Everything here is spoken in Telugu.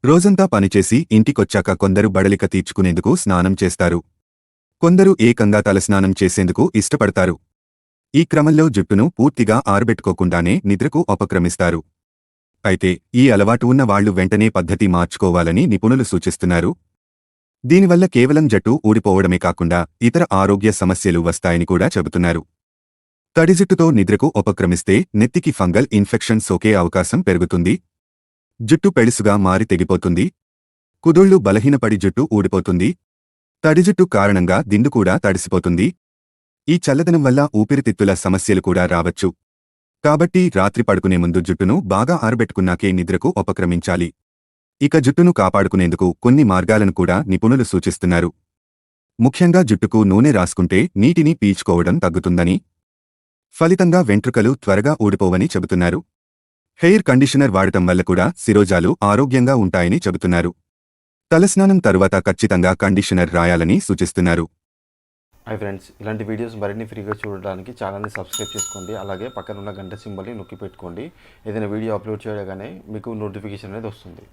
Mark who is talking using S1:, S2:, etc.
S1: రోజంతా పనిచేసి ఇంటికొచ్చాక కొందరు బడలిక తీర్చుకునేందుకు స్నానం చేస్తారు. కొందరు ఏకంగా తలస్నానం చేసేందుకు ఇష్టపడతారు. ఈ క్రమంలో జుట్టును పూర్తిగా ఆరబెట్టుకోకుండానే నిద్రకు ఉపక్రమిస్తారు. అయితే ఈ అలవాటు ఉన్న వాళ్లు వెంటనే పద్ధతి మార్చుకోవాలని నిపుణులు సూచిస్తున్నారు. దీనివల్ల కేవలం జట్టు ఊడిపోవడమే కాకుండా ఇతర ఆరోగ్య సమస్యలు వస్తాయని కూడా చెబుతున్నారు. తడి జుట్టుతో నిద్రకు ఉపక్రమిస్తే నెత్తికి ఫంగల్ ఇన్ఫెక్షన్ సోకే అవకాశం పెరుగుతుంది. జుట్టు పెళుసుగా మారి తెగిపోతుంది. కుదుళ్లు బలహీనపడి జుట్టు ఊడిపోతుంది. తడి జుట్టు కారణంగా దిండు కూడా తడిసిపోతుంది. ఈ చల్లదనం వల్ల ఊపిరితిత్తుల సమస్యలు కూడా రావచ్చు. కాబట్టి రాత్రి పడుకునే ముందు జుట్టును బాగా ఆరబెట్టుకున్నాకే నిద్రకు ఉపక్రమించాలి. ఇక జుట్టును కాపాడుకునేందుకు కొన్ని మార్గాలను కూడా నిపుణులు సూచిస్తున్నారు. ముఖ్యంగా జుట్టుకు నూనె రాసుకుంటే నీటిని పీల్చుకోవడం తగ్గుతుందని, ఫలితంగా వెంట్రుకలు త్వరగా ఊడిపోవని చెబుతున్నారు. హెయిర్ కండిషనర్ వాడటం వల్ల కూడా శిరోజాలు ఆరోగ్యంగా ఉంటాయని చెబుతున్నారు. తలస్నానం తరువాత ఖచ్చితంగా కండిషనర్ రాయాలని సూచిస్తున్నారు.
S2: హాయ్ ఫ్రెండ్స్, ఇలాంటి వీడియోస్ మరిన్ని ఫ్రీగా చూడడానికి ఛానల్ని సబ్స్క్రైబ్ చేసుకోండి. అలాగే పక్కన ఉన్న గంట సింబల్ని నొక్కి పెట్టుకోండి. ఏదైనా వీడియో అప్లోడ్ చేయగానే మీకు నోటిఫికేషన్ అనేది వస్తుంది.